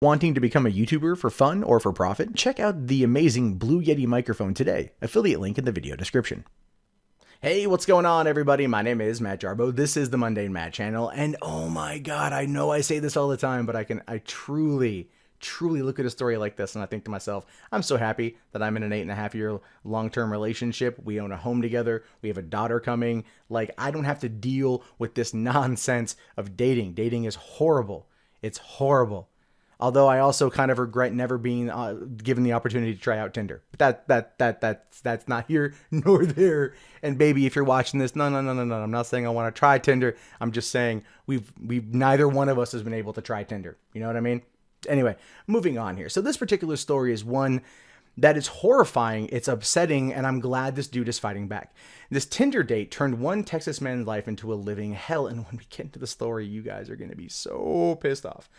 Wanting to become a YouTuber for fun or for profit? Check out the amazing Blue Yeti microphone today. Affiliate link in the video description. Hey, what's going on, everybody? My name is Matt Jarbo. This is the Mundane Matt channel, and oh my god, I know I say this all the time, but I truly look at a story like this and I think to myself, I'm so happy that I'm in an 8.5-year long-term relationship. We own a home together. We have a daughter coming. Like, I don't have to deal with this nonsense of dating. Dating is horrible. It's horrible. Although I also kind of regret never being given the opportunity to try out Tinder. But that's not here nor there. And baby, if you're watching this, no. I'm not saying I want to try Tinder. I'm just saying we've neither one of us has been able to try Tinder. You know what I mean? Anyway, moving on here. So this particular story is one that is horrifying, it's upsetting, and I'm glad this dude is fighting back. This Tinder date turned one Texas man's life into a living hell, and when we get into the story, you guys are going to be so pissed off.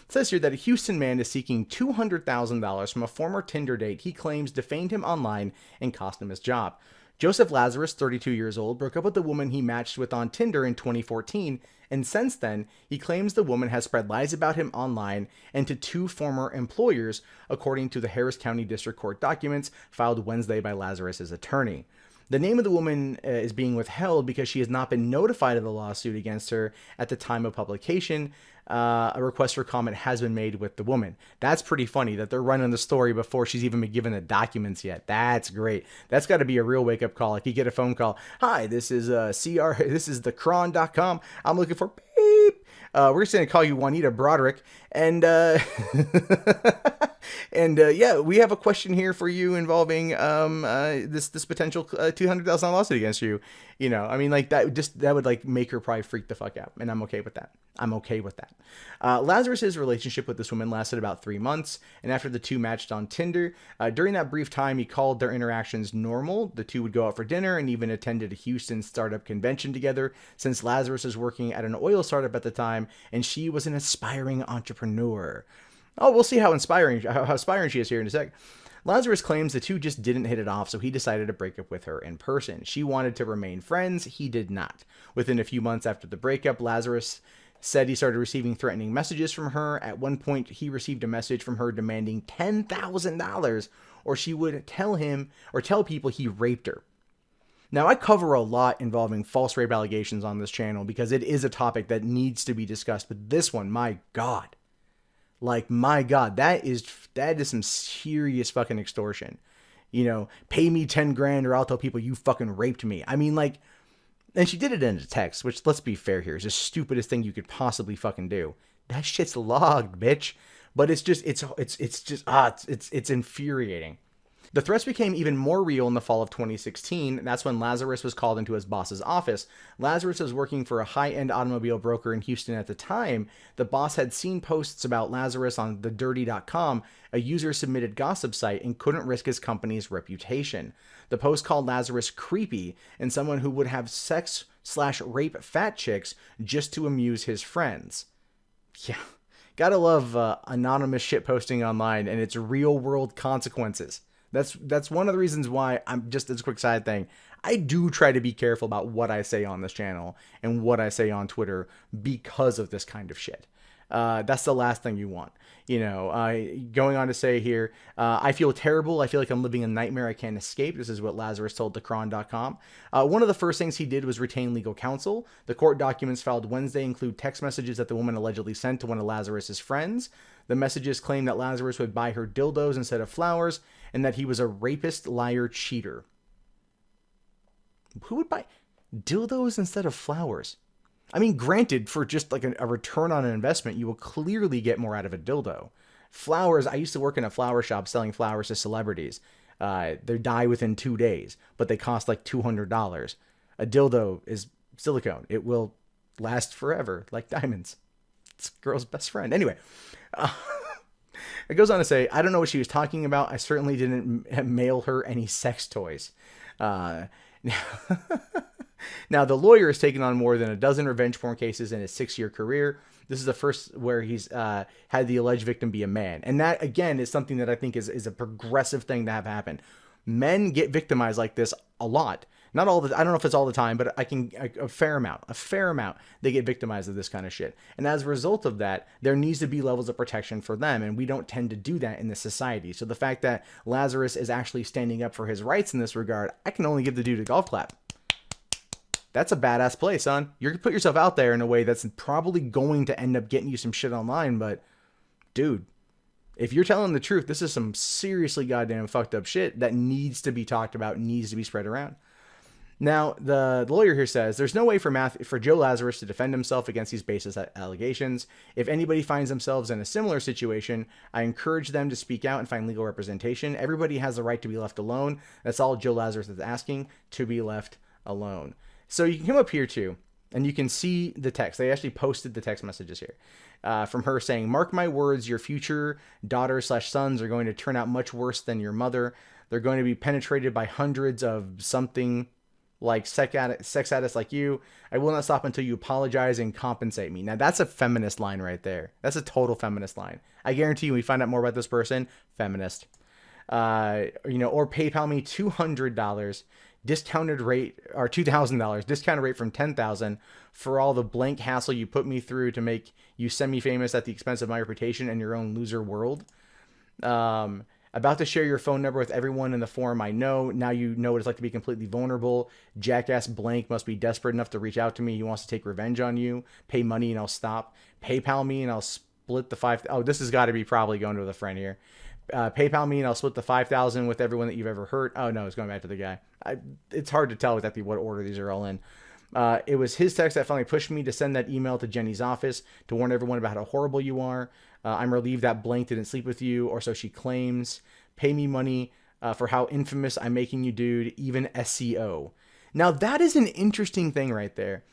It says here that a Houston man is seeking $200,000 from a former Tinder date he claims defamed him online and cost him his job. Joseph Lazarus, 32 years old, broke up with the woman he matched with on Tinder in 2014, and since then, he claims the woman has spread lies about him online and to two former employers, according to the Harris County District Court documents filed Wednesday by Lazarus's attorney. The name of the woman is being withheld because she has not been notified of the lawsuit against her at the time of publication. A request for comment has been made with the woman. That's pretty funny that they're running the story before she's even been given the documents yet. That's great. That's got to be a real wake-up call. Like, you get a phone call. Hi, this is this is thecron.com. I'm looking for beep. We're just going to call you Juanita Broderick. And yeah, we have a question here for you involving this potential $200,000 lawsuit against you. You know, I mean, like, that would like make her probably freak the fuck out, and I'm okay with that. I'm okay with that. Lazarus's relationship with this woman lasted about 3 months, and after the two matched on Tinder, during that brief time, he called their interactions normal. The two would go out for dinner and even attended a Houston startup convention together, since Lazarus was working at an oil startup at the time, and she was an aspiring entrepreneur. Oh, we'll see how inspiring she is here in a sec. Lazarus claims the two just didn't hit it off, so he decided to break up with her in person. She wanted to remain friends. He did not. Within a few months after the breakup, Lazarus said he started receiving threatening messages from her. At one point, he received a message from her demanding $10,000 or she would tell people he raped her. Now, I cover a lot involving false rape allegations on this channel because it is a topic that needs to be discussed, but this one, my God. Like, my God, that is some serious fucking extortion. You know, pay me 10 grand or I'll tell people you fucking raped me. I mean, like, and she did it in a text, which, let's be fair here, is the stupidest thing you could possibly fucking do. That shit's logged, bitch. But it's infuriating. The threats became even more real in the fall of 2016. That's when Lazarus was called into his boss's office. Lazarus was working for a high-end automobile broker in Houston at the time. The boss had seen posts about Lazarus on thedirty.com, a user-submitted gossip site, and couldn't risk his company's reputation. The post called Lazarus creepy and someone who would have sex/rape fat chicks just to amuse his friends. Yeah, gotta love anonymous shit posting online and its real-world consequences. That's one of the reasons why I'm just, as a quick side thing, I do try to be careful about what I say on this channel and what I say on Twitter because of this kind of shit. That's the last thing you want. You know, going on to say here, I feel terrible. I feel like I'm living a nightmare I can't escape. This is what Lazarus told thecron.com. One of the first things he did was retain legal counsel. The court documents filed Wednesday include text messages that the woman allegedly sent to one of Lazarus's friends. The messages claim that Lazarus would buy her dildos instead of flowers and that he was a rapist, liar, cheater. Who would buy dildos instead of flowers? I mean, granted, for just like a return on an investment, you will clearly get more out of a dildo. Flowers, I used to work in a flower shop selling flowers to celebrities. They die within 2 days, but they cost like $200. A dildo is silicone. It will last forever, like diamonds. It's a girl's best friend. Anyway, it goes on to say, I don't know what she was talking about. I certainly didn't mail her any sex toys. Now, the lawyer has taken on more than a dozen revenge porn cases in his 6-year career. This is the first where he's had the alleged victim be a man. And that, again, is something that I think is a progressive thing to have happen. Men get victimized like this a lot. Not all the, I don't know if it's all the time, but a fair amount, they get victimized of this kind of shit. And as a result of that, there needs to be levels of protection for them. And we don't tend to do that in this society. So the fact that Lazarus is actually standing up for his rights in this regard, I can only give the dude a golf clap. That's a badass play, son. You're gonna put yourself out there in a way that's probably going to end up getting you some shit online, but dude, if you're telling the truth, this is some seriously goddamn fucked up shit that needs to be talked about, needs to be spread around. Now, the lawyer here says, there's no way for Joe Lazarus to defend himself against these baseless allegations. If anybody finds themselves in a similar situation, I encourage them to speak out and find legal representation. Everybody has the right to be left alone. That's all Joe Lazarus is asking, to be left alone. So you can come up here too, and you can see the text. They actually posted the text messages here from her saying, mark my words, your future daughters/sons are going to turn out much worse than your mother. They're going to be penetrated by hundreds of something like sex addicts like you. I will not stop until you apologize and compensate me. Now that's a feminist line right there. That's a total feminist line. I guarantee you, when we find out more about this person, feminist. Or PayPal me $200 discounted rate, or $2,000 discounted rate from $10,000 for all the blank hassle you put me through to make you semi-famous at the expense of my reputation and your own loser world. About to share your phone number with everyone in the forum I know. Now you know what it's like to be completely vulnerable. Jackass blank must be desperate enough to reach out to me. He wants to take revenge on you. Pay money and I'll stop. PayPal me and I'll split the $5,000. Oh, this has got to be probably going to the friend here. PayPal me and I'll split the $5,000 with everyone that you've ever hurt. Oh no, it's going back to the guy. It's hard to tell exactly what order these are all in. It was his text that finally pushed me to send that email to Jenny's office to warn everyone about how horrible you are. I'm relieved that blank didn't sleep with you, or so she claims. Pay me money for how infamous I'm making you, dude. Even SEO. Now that is an interesting thing right there.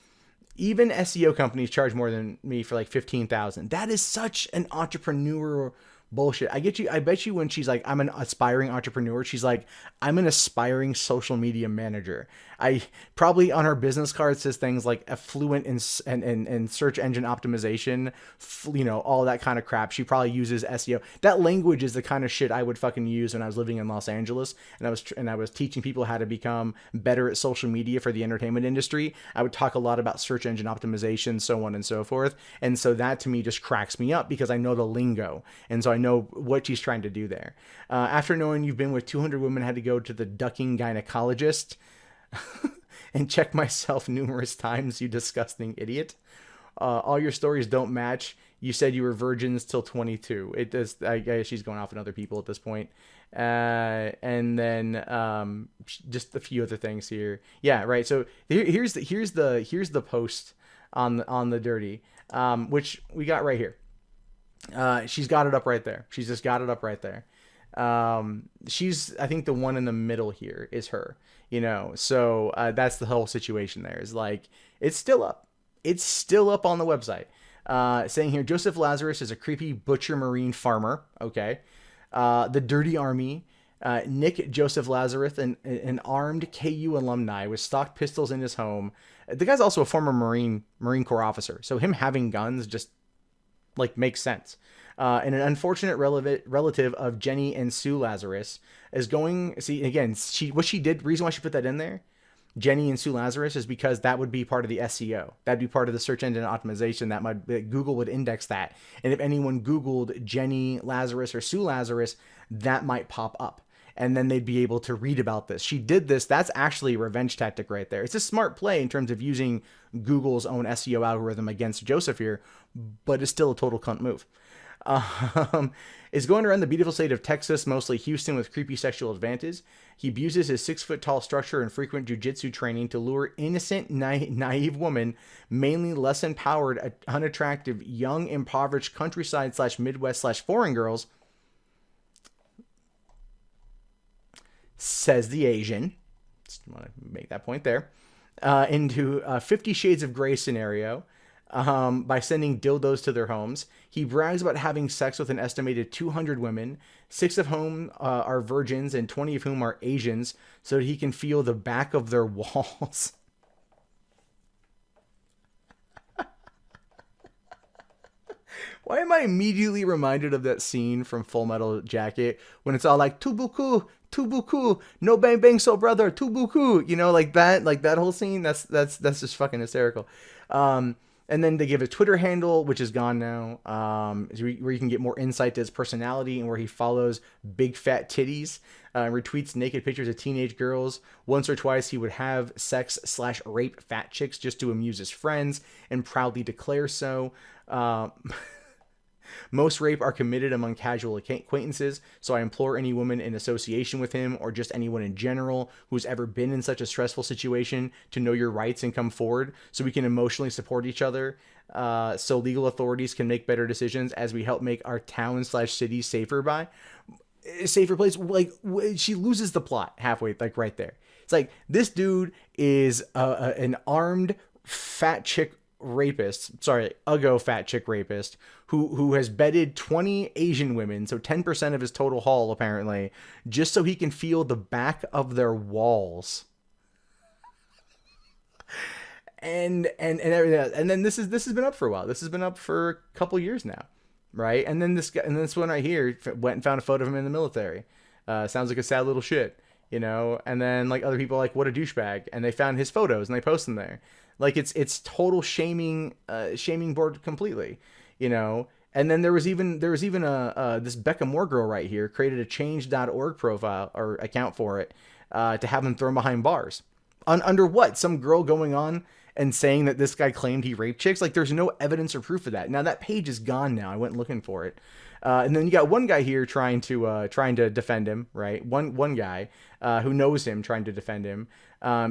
Even SEO companies charge more than me for like $15,000. That is such an entrepreneur bullshit. I get you. I bet you when she's like, I'm an aspiring entrepreneur, she's like, I'm an aspiring social media manager. I probably on her business card says things like affluent in search engine optimization, all that kind of crap. She probably uses SEO. That language is the kind of shit I would fucking use when I was living in Los Angeles and I was teaching people how to become better at social media for the entertainment industry. I would talk a lot about search engine optimization, so on and so forth. And so that to me just cracks me up because I know the lingo. And so I know what she's trying to do there. After knowing you've been with 200 women, had to go to the ducking gynecologist and check myself numerous times, you disgusting idiot. All your stories don't match. You said you were virgins till 22. It does. I guess she's going off on other people at this point. And then just a few other things here. Yeah, right. So here's the post on the dirty, which we got right here. She's got it up right there. She's just got it up right there. I think the one in the middle here is her, so that's the whole situation there is like, it's still up. It's still up on the website. Saying here, Joseph Lazarus is a creepy butcher marine farmer. Okay. The Dirty Army, Nick Joseph Lazarus, an armed KU alumni with stock pistols in his home. The guy's also a former Marine Corps officer. So him having guns just makes sense. And an unfortunate relative of Jenny and Sue Lazarus is going. See, again, reason why she put that in there, Jenny and Sue Lazarus, is because that would be part of the SEO. That'd be part of the search engine optimization that Google would index that. And if anyone Googled Jenny Lazarus or Sue Lazarus, that might pop up. And then they'd be able to read about this. She did this. That's actually a revenge tactic right there. It's a smart play in terms of using Google's own SEO algorithm against Joseph here, but it's still a total cunt move. Is going around the beautiful state of Texas, mostly Houston, with creepy sexual advances. He abuses his 6-foot-tall structure and frequent jiu-jitsu training to lure innocent, naive women, mainly less empowered, unattractive, young, impoverished countryside/Midwest/foreign girls, says the Asian. Just want to make that point there. Into a 50 Shades of Grey scenario. By sending dildos to their homes. He brags about having sex with an estimated 200 women, 6 of whom are virgins and 20 of whom are Asians, so that he can feel the back of their walls. Why am I immediately reminded of that scene from Full Metal Jacket when it's all like, tout beaucoup, Tubuku, no bang bang so brother, Tubuku, you know, like that whole scene. That's just fucking hysterical. And then they give a Twitter handle, which is gone now, where you can get more insight to his personality and where he follows big fat titties, retweets naked pictures of teenage girls. Once or twice, he would have sex/rape fat chicks just to amuse his friends and proudly declare so. Most rape are committed among casual acquaintances, so I implore any woman in association with him or just anyone in general who's ever been in such a stressful situation to know your rights and come forward so we can emotionally support each other, so legal authorities can make better decisions as we help make our town/city safer place. Like, she loses the plot halfway, like right there. It's like, this dude is an armed fat chick rapist, Uggo fat chick rapist, who has bedded 20 Asian women, so 10% of his total haul apparently, just so he can feel the back of their walls. And everything. And then this has been up for a while. This has been up for a couple years now, right? And then this guy, and this one right here went and found a photo of him in the military. Sounds like a sad little shit, you know. And then like other people are like, what a douchebag, and they found his photos and they post them there. Like it's total shaming board completely, you know. And then there was even this Becca Moore girl right here created a change.org profile or account for it to have him thrown behind bars. Under what? Some girl going on and saying that this guy claimed he raped chicks? Like, there's no evidence or proof of that. Now that page is gone now. I went looking for it. And then you got one guy here trying to defend him, right? One guy who knows him trying to defend him,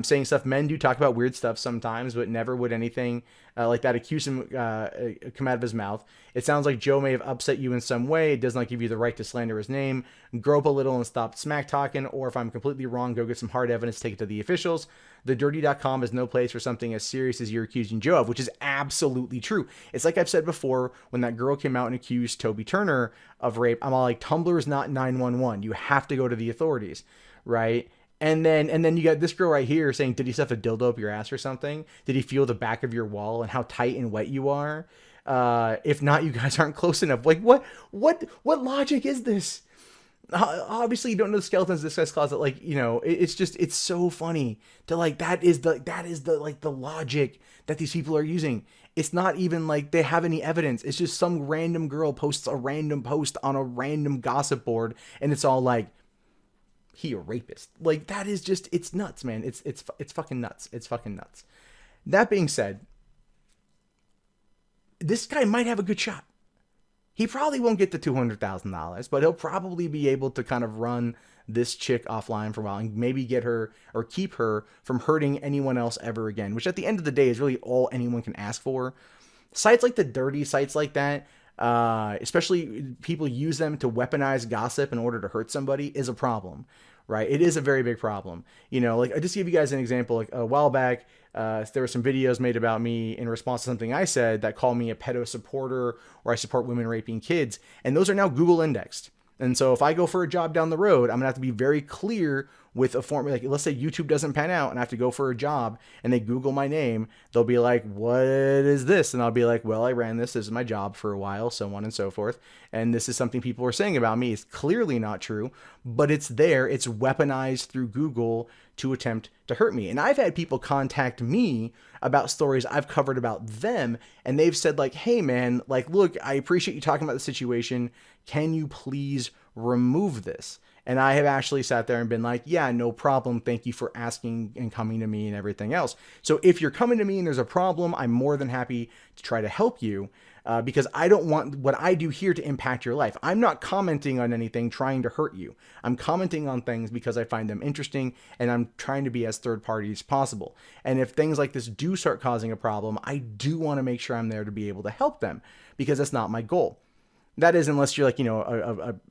saying stuff. Men do talk about weird stuff sometimes, but never would anything like that accuse him come out of his mouth. It sounds like Joe may have upset you in some way. It does not give you the right to slander his name. Grow up a little and stop smack talking, or if I'm completely wrong, go get some hard evidence, take it to the officials. TheDirty.com is no place for something as serious as you're accusing Joe of, which is absolutely true. It's like I've said before, when that girl came out and accused Toby Turner of rape, I'm all like, Tumblr is not 911. You have to go to the authorities, right? And then you got this girl right here saying, did he stuff a dildo up your ass or something? Did he feel the back of your wall and how tight and wet you are? If not, you guys aren't close enough. Like, what logic is this? Obviously you don't know the skeletons in this guy's closet. Like, you know, it's so funny to like, that is the logic that these people are using. It's not even like they have any evidence. It's just some random girl posts a random post on a random gossip board, and it's all like, he a rapist. Like, that is just, it's nuts, man. It's fucking nuts. It's fucking nuts. That being said, this guy might have a good shot. He probably won't get the $200,000, but he'll probably be able to kind of run this chick offline for a while and maybe get her or keep her from hurting anyone else ever again, which at the end of the day is really all anyone can ask for. Sites like The Dirty, sites like that, especially people use them to weaponize gossip in order to hurt somebody, is a problem, right? It is a very big problem. You know, like, I just give you guys an example. Like, a while back, there were some videos made about me in response to something I said that called me a pedo supporter, or I support women raping kids. And those are now Google indexed. And so if I go for a job down the road, I'm gonna have to be very clear with a form. Like, let's say YouTube doesn't pan out and I have to go for a job and they Google my name, they'll be like, what is this? And I'll be like, well, I ran this is my job for a while, so on and so forth. And this is something people are saying about me. It's clearly not true, but it's there. It's weaponized through Google to attempt to hurt me. And I've had people contact me about stories I've covered about them, and they've said like, hey man, like, look, I appreciate you talking about the situation. Can you please remove this? And I have actually sat there and been like, yeah, no problem. Thank you for asking and coming to me and everything else. So if you're coming to me and there's a problem, I'm more than happy to try to help you, because I don't want what I do here to impact your life. I'm not commenting on anything trying to hurt you. I'm commenting on things because I find them interesting, and I'm trying to be as third party as possible. And if things like this do start causing a problem, I do want to make sure I'm there to be able to help them, because that's not my goal. That is, unless you're like, you know,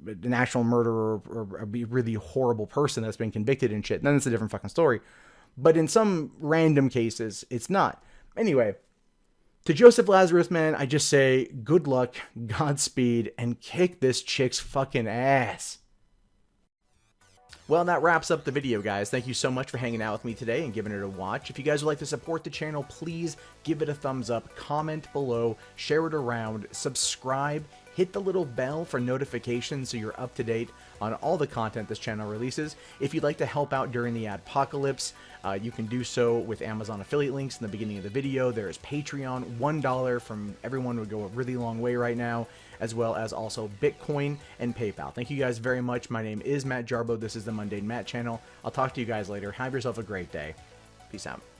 an actual murderer or a really horrible person that's been convicted and shit. Then it's a different fucking story. But in some random cases, it's not. Anyway, to Joseph Lazarus, man, I just say good luck, Godspeed, and kick this chick's fucking ass. Well, that wraps up the video, guys. Thank you so much for hanging out with me today and giving it a watch. If you guys would like to support the channel, please give it a thumbs up, comment below, share it around, subscribe, Hit the little bell for notifications so you're up to date on all the content this channel releases. If you'd like to help out during the adpocalypse, you can do so with Amazon affiliate links in the beginning of the video. There is Patreon. $1 from everyone would go a really long way right now, as well as also Bitcoin and PayPal. Thank you guys very much. My name is Matt Jarbo. This is the Mundane Matt channel. I'll talk to you guys later. Have yourself a great day. Peace out.